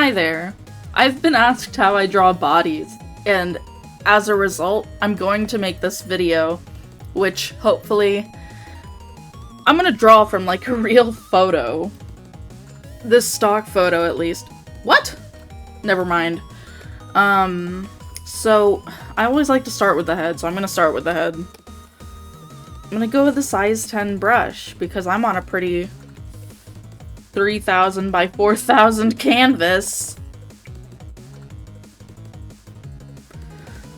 Hi there. I've been asked how I draw bodies, and as a result, I'm going to make this video, which hopefully I'm gonna draw from like a real photo. This stock photo, at least. What? Never mind. So I always like to start with the head, so I'm gonna start with the head. I'm gonna go with the size 10 brush because I'm on a pretty 3000 by 4000 canvas.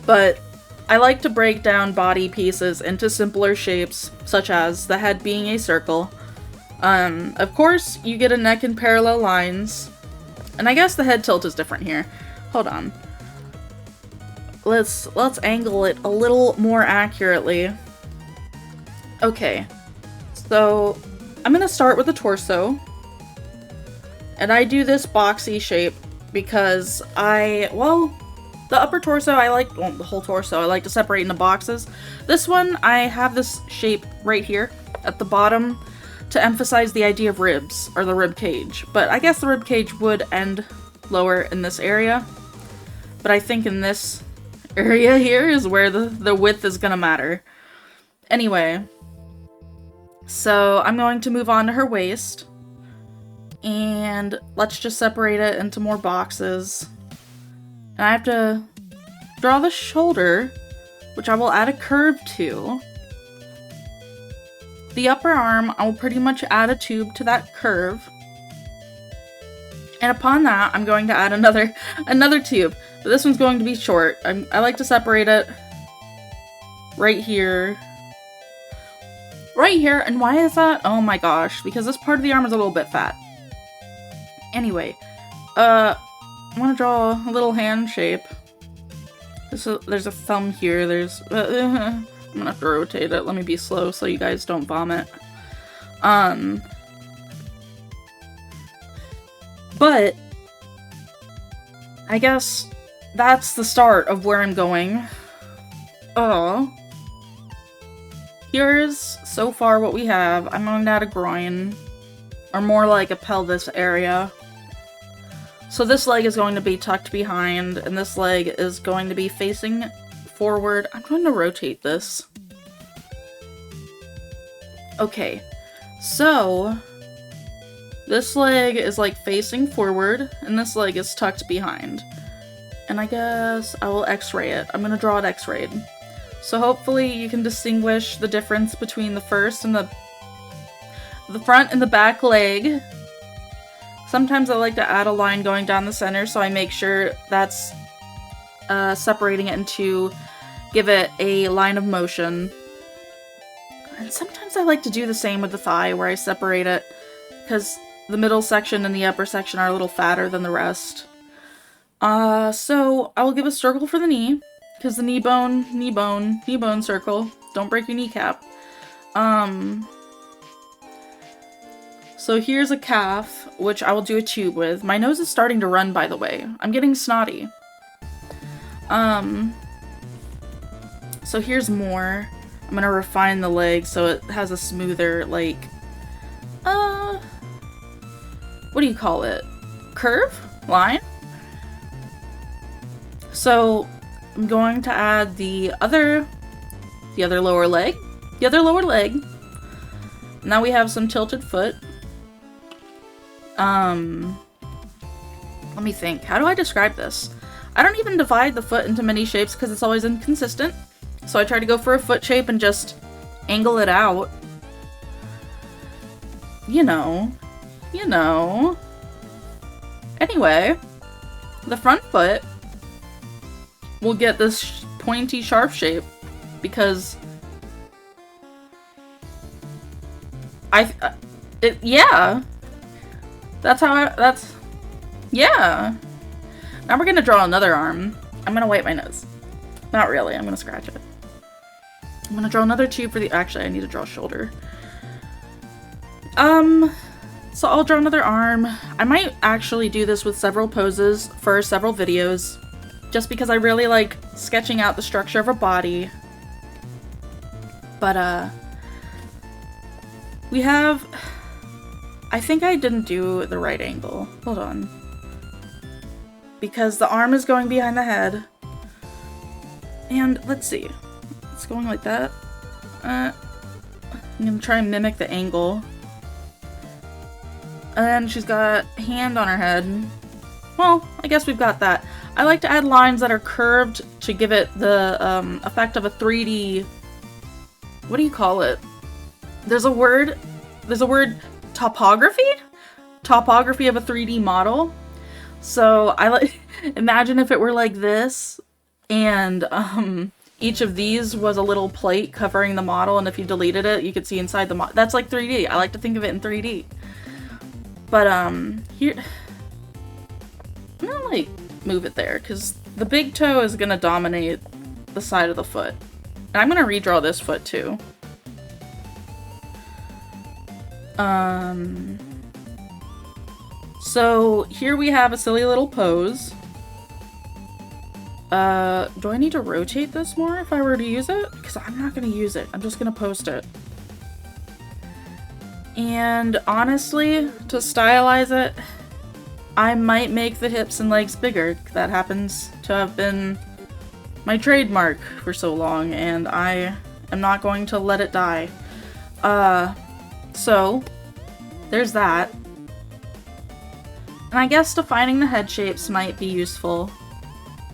But I like to break down body pieces into simpler shapes, such as the head being a circle. Of course, you get a neck in parallel lines. And I guess the head tilt is different here. Hold on. Let's angle it a little more accurately. Okay. So, I'm gonna start with the torso. And I do this boxy shape because the upper torso, the whole torso, I like to separate into boxes. This one, I have this shape right here at the bottom to emphasize the idea of ribs, or the rib cage. But I guess the rib cage would end lower in this area. But I think in this area here is where the width is gonna matter. Anyway, so I'm going to move on to her waist. And let's just separate it into more boxes. And I have to draw the shoulder, which I will add a curve to. The upper arm, I will pretty much add a tube to that curve. And upon that, I'm going to add another tube. But this one's going to be short. I like to separate it right here. Right here, and why is that? Oh my gosh, because this part of the arm is a little bit fat. Anyway, I want to draw a little hand shape. There's a thumb here, I'm gonna have to rotate it. Let me be slow so you guys don't vomit. But I guess that's the start of where I'm going. Here's so far what we have. I'm going to add a groin, or more like a pelvis area. So this leg is going to be tucked behind, and this leg is going to be facing forward. I'm going to rotate this. Okay, so this leg is like facing forward, and this leg is tucked behind. And I guess I will x-ray it. I'm gonna draw it x-rayed. So hopefully you can distinguish the difference between the first and the front and the back leg. Sometimes I like to add a line going down the center, so I make sure that's separating it into give it a line of motion. And sometimes I like to do the same with the thigh, where I separate it, because the middle section and the upper section are a little fatter than the rest. So I will give a circle for the knee, because the knee bone circle. Don't break your kneecap. So here's a calf, which I will do a tube with. My nose is starting to run, by the way. I'm getting snotty. So here's more. I'm gonna refine the leg so it has a smoother, like, what do you call it? Curve? Line? So I'm going to add the other lower leg. The other lower leg. Now we have some tilted foot. Let me think. How do I describe this? I don't even divide the foot into many shapes because it's always inconsistent. So I try to go for a foot shape and just angle it out. You know. Anyway, the front foot will get this pointy, sharp shape because yeah. Yeah. Now we're gonna draw another arm. I'm gonna wipe my nose. Not really, I'm gonna scratch it. I'm gonna draw another tube for the- actually, I need to draw a shoulder. So I'll draw another arm. I might actually do this with several poses for several videos, just because I really like sketching out the structure of a body. But, we have... I think I didn't do the right angle. Hold on. because the arm is going behind the head. And let's see. It's going like that. I'm gonna try and mimic the angle. And then she's got a hand on her head. Well, I guess we've got that. I like to add lines that are curved to give it the effect of a 3D... What do you call it? There's a word topography? Topography of a 3D model. So I like imagine if it were like this and each of these was a little plate covering the model, and if you deleted it, you could see inside the model. That's like 3D. I like to think of it in 3D. But here I'm gonna like move it there because the big toe is gonna dominate the side of the foot. And I'm gonna redraw this foot too. So here we have a silly little pose. Do I need to rotate this more if I were to use it? Because I'm not gonna use it. I'm just gonna post it. And honestly, to stylize it, I might make the hips and legs bigger. That happens to have been my trademark for so long, and I am not going to let it die. So there's that. And I guess defining the head shapes might be useful,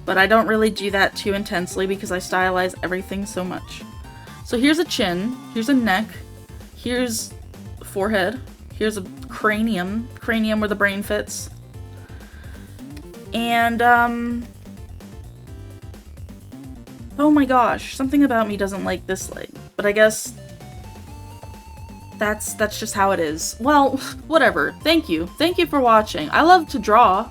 but I don't really do that too intensely because I stylize everything so much. So here's a chin, here's a neck, here's a forehead, here's a cranium where the brain fits. And, oh my gosh, something about me doesn't like this leg, but I guess that's just how it is. Well, whatever. Thank you for watching. I love to draw.